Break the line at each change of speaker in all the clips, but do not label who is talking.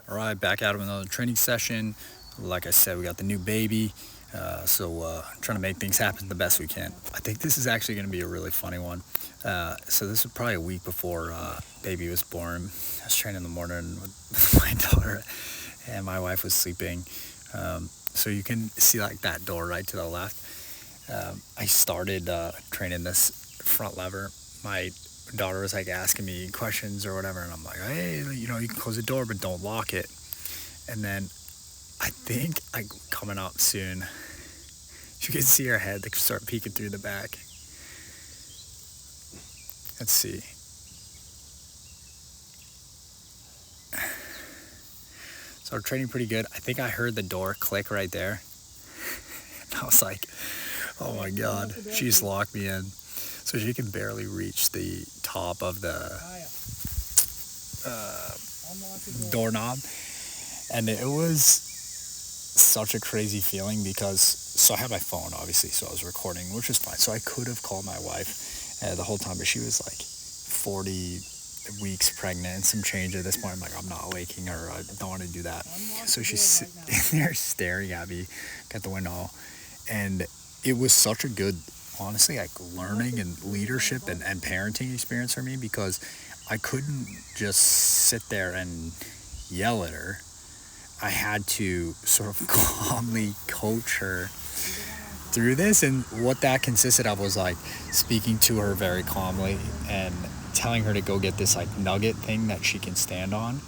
All right, back out of another training session. Like I said, we got the new baby, trying to make things happen the best we can. I think this is actually going to be a really funny one. So this was probably a week before baby was born. I was training in the morning with my daughter, and my wife was sleeping. So you can see like that door right to the left. I started training this front lever. My daughter was like asking me questions or whatever, and I'm like, hey, you know, you can close the door, but don't lock it. And then I think like coming up soon, you can see her head like start peeking through the back. Let's see. So we're training pretty good. I think I heard the door click right there. And I was like, oh my God, she just locked me in. So she can barely reach the top of the doorknob. And it was such a crazy feeling because, so I had my phone obviously, so I was recording, which was fine. So I could have called my wife the whole time, but she was like 40 weeks pregnant and some change at this point. I'm like, I'm not waking her. I don't want to do that. So she's sitting there staring at me at the window. And it was such a good, honestly, like learning and leadership and parenting experience for me, because I couldn't just sit there and yell at her. I had to sort of calmly coach her through this. And what that consisted of was like speaking to her very calmly and telling her to go get this like nugget thing that she can stand on,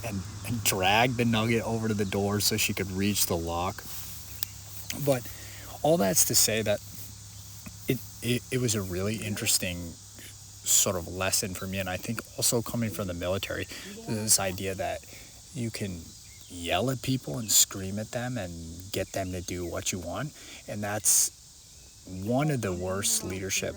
and drag the nugget over to the door so she could reach the lock. But all that's to say that it was a really interesting sort of lesson for me. And I think also coming from the military, this idea that you can yell at people and scream at them and get them to do what you want. And that's one of the worst leadership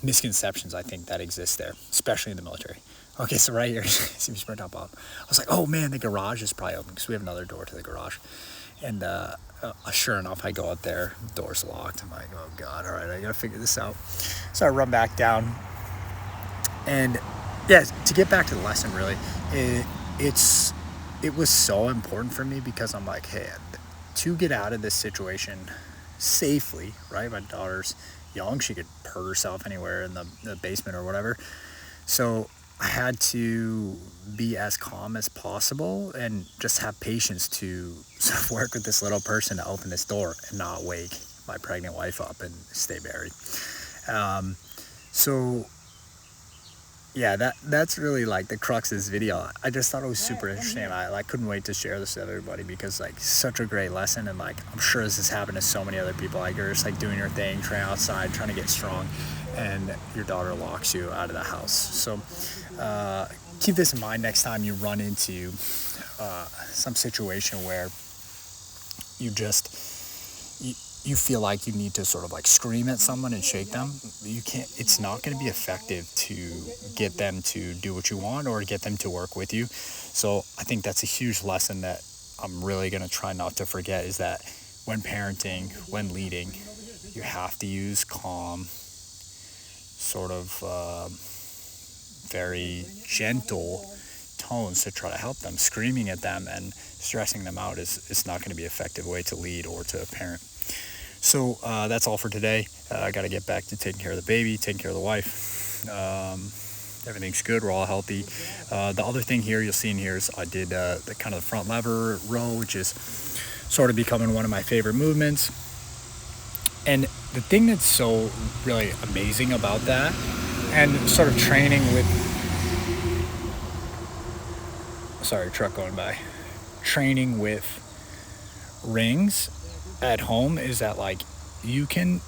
misconceptions I think that exists there, especially in the military. Okay, so right here, see me sprint up on. I was like, oh man, the garage is probably open because we have another door to the garage. And sure enough, I go out there, door's locked. I'm like, oh God, all right, I gotta figure this out. So I run back down. And yeah, to get back to the lesson, really, it was so important for me because I'm like, hey, to get out of this situation safely, right? My daughter's young, she could hurt herself anywhere in the basement or whatever. So I had to be as calm as possible and just have patience to sort of work with this little person to open this door and not wake my pregnant wife up and stay buried. So yeah, that's really like the crux of this video. I just thought it was super interesting. I couldn't wait to share this with everybody because like such a great lesson. And like I'm sure this has happened to so many other people. Like you're just like doing your thing, training outside, trying to get strong, and your daughter locks you out of the house. So keep this in mind next time you run into some situation where you you feel like you need to sort of like scream at someone and shake them. You can't, it's not going to be effective to get them to do what you want or get them to work with you. So I think that's a huge lesson that I'm really going to try not to forget, is that when parenting, when leading, you have to use calm, sort of very gentle tones to try to help them. Screaming at them and stressing them out is not going to be an effective way to lead or to parent. So that's all for today. I got to get back to taking care of the baby, taking care of the wife. Everything's good. We're all healthy. The other thing here you'll see in here is I did the kind of the front lever row, which is sort of becoming one of my favorite movements. And the thing that's so really amazing about that, and sort of training with, sorry, truck going by, training with rings at home, is that like you can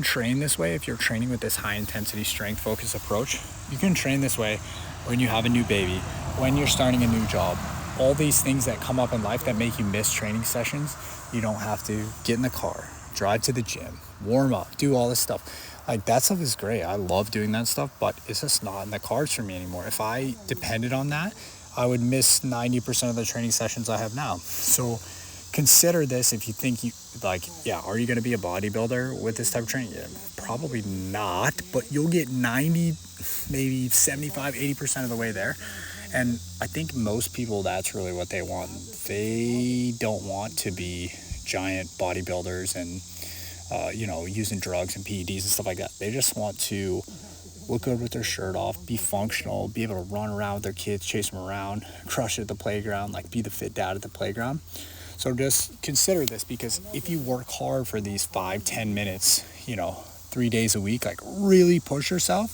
train this way. If you're training with this high intensity strength focused approach, you can train this way when you have a new baby, when you're starting a new job, all these things that come up in life that make you miss training sessions. You don't have to get in the car, drive to the gym, warm up, do all this stuff. Like that stuff is great. I love doing that stuff, but it's just not in the cards for me anymore. If I depended on that, I would miss 90% of the training sessions I have now. So consider this if you think you like, yeah, are you going to be a bodybuilder with this type of training? Yeah, probably not, but you'll get 90, maybe 75, 80% of the way there. And I think most people, that's really what they want. They don't want to be giant bodybuilders and, using drugs and PEDs and stuff like that. They just want to look good with their shirt off, be functional, be able to run around with their kids, chase them around, crush it at the playground, like be the fit dad at the playground. So just consider this, because if you work hard for these 5-10 minutes, 3 days a week, like really push yourself,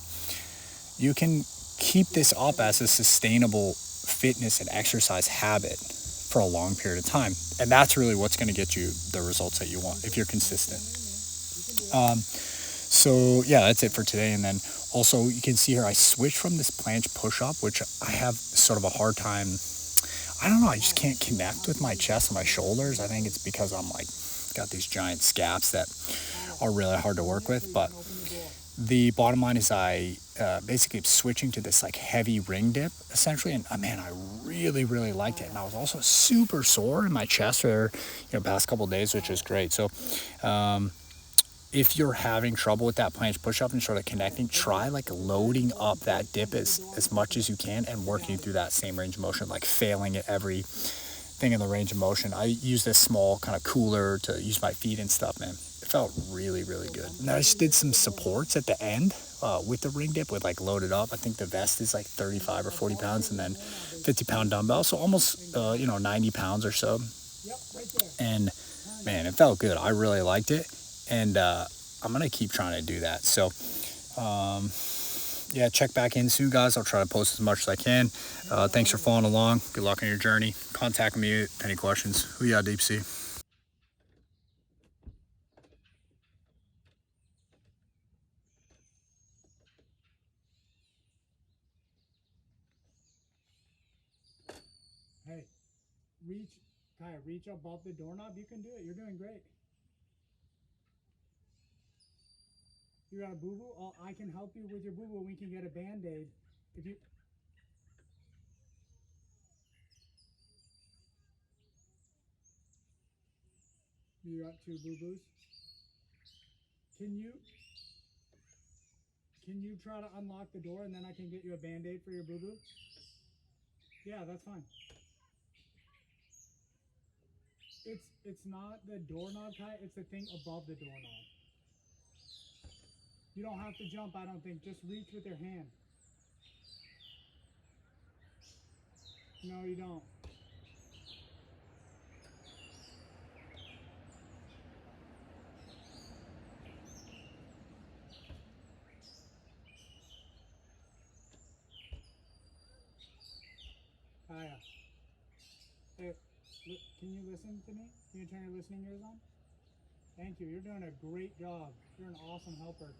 you can keep this up as a sustainable fitness and exercise habit for a long period of time. And that's really what's going to get you the results that you want if you're consistent. So yeah, that's it for today. And then also you can see here, I switched from this planche push-up, which I have sort of a hard time. I don't know, I just can't connect with my chest and my shoulders. I think it's because I'm like got these giant scaps that are really hard to work with. But the bottom line is I basically am switching to this like heavy ring dip essentially, and man, I really liked it. And I was also super sore in my chest for past couple of days, which is great. So if you're having trouble with that planche push-up and sort of connecting, try like loading up that dip as much as you can and working through that same range of motion, like failing at every thing in the range of motion. I use this small kind of cooler to use my feet and stuff, man. It felt really good. And I just did some supports at the end with the ring dip with like loaded up. I think the vest is like 35 or 40 pounds and then 50-pound dumbbell. So almost, 90 pounds or so. And man, it felt good. I really liked it. And I'm going to keep trying to do that. So, yeah, check back in soon, guys. I'll try to post as much as I can. Thanks for following along. Good luck on your journey. Contact me with any questions. Hoo-yah, Deep Sea. Hey, reach above the doorknob. You can do it. You're doing great. You got a boo-boo? Oh, I can help you with your boo-boo. We can get a Band-Aid. If you got two boo-boos. Can you try to unlock the door and then I can get you a Band-Aid for your boo-boo? Yeah, that's fine. It's not the doorknob, Kai. It's the thing above the doorknob. You don't have to jump, I don't think. Just reach with your hand. No, you don't. Kaya. Hey, can you listen to me? Can you turn your listening ears on? Thank you. You're doing a great job. You're an awesome helper.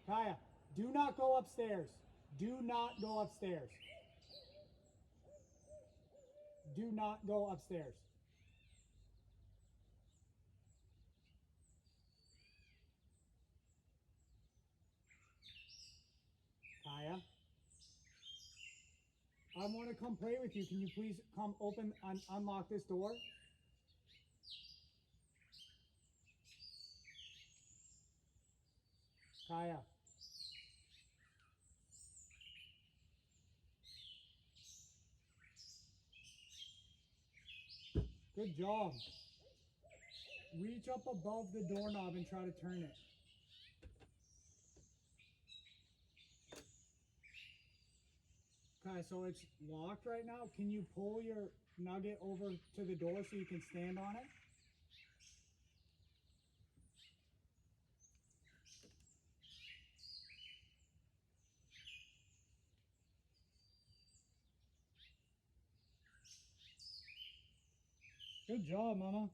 Kaya, do not go upstairs. Do not go upstairs. Do not go upstairs. Kaya, I want to come play with you. Can you please come open and unlock this door? Kaya. Good job. Reach up above the doorknob and try to turn it. Okay, so it's locked right now. Can you pull your nugget over to the door so you can stand on it? Good job, Mama.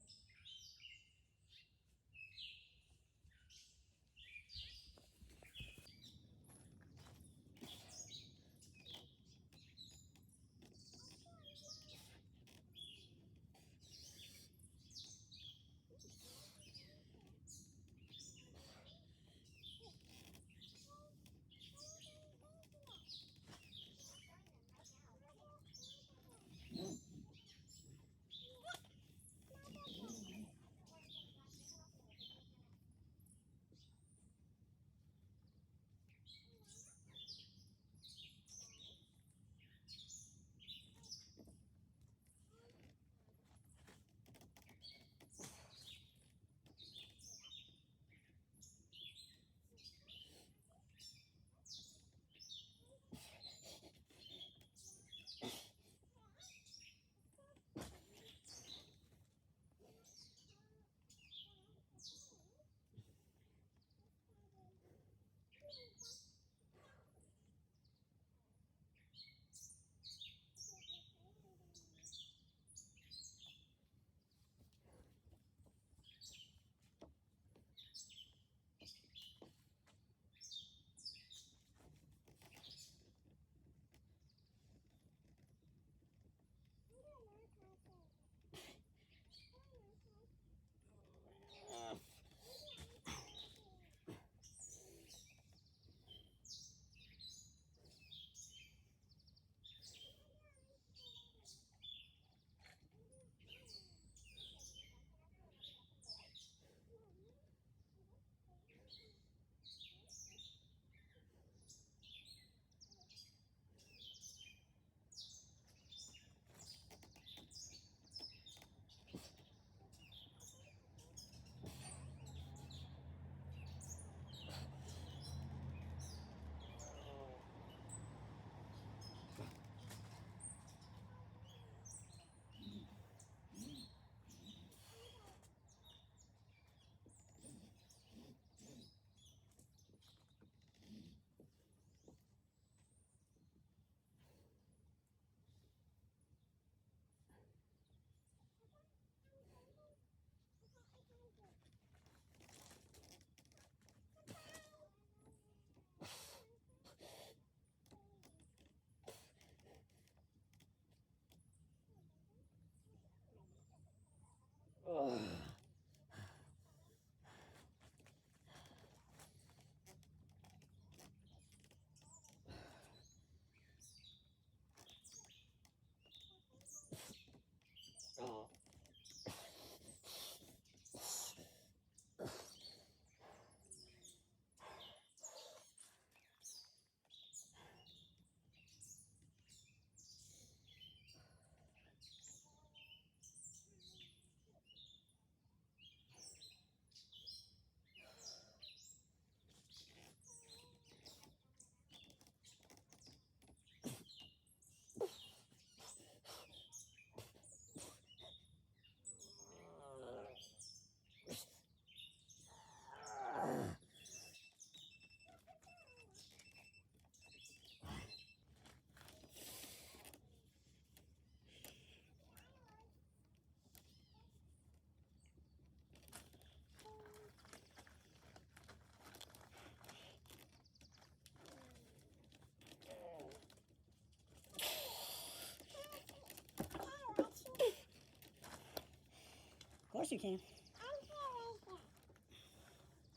you can. You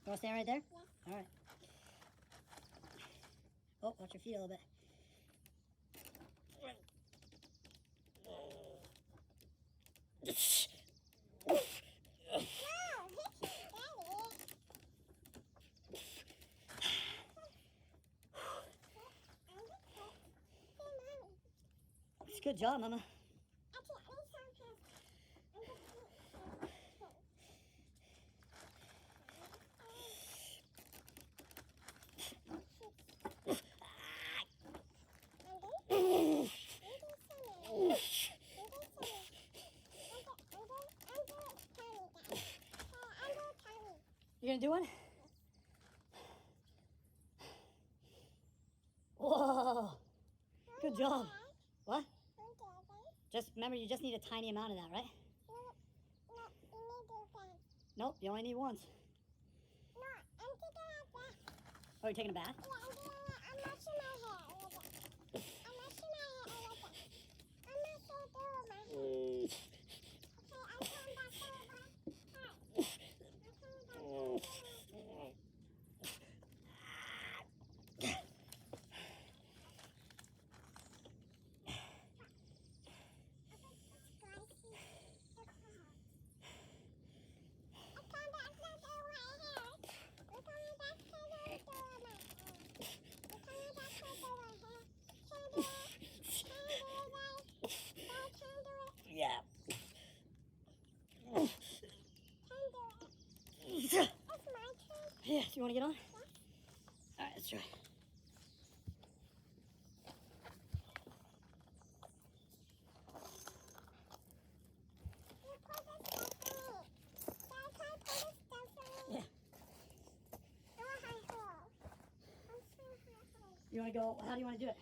want to stand right there?
Yeah.
All right. Oh, watch your feet a little bit.
No, he can't get it.
It's a good job, Mama. You gonna do one? Whoa! Good job. What? Just remember, you just need a tiny amount of that, right? Nope, you only need once. Oh, you're taking a bath?
I'm washing my hair. I'm washing my hair. I'm not so doing my hair. Okay, I'm coming back over. Hi. I'm coming back over.
Yeah.
It's my turn.
Yeah, do you want to get on?
Yeah.
All right, let's try.
You put this stuff in it. Dad, can I put this stuff in it?
Yeah.
I want high hole. I'm so high hole.
You want to go, how do you want to do it?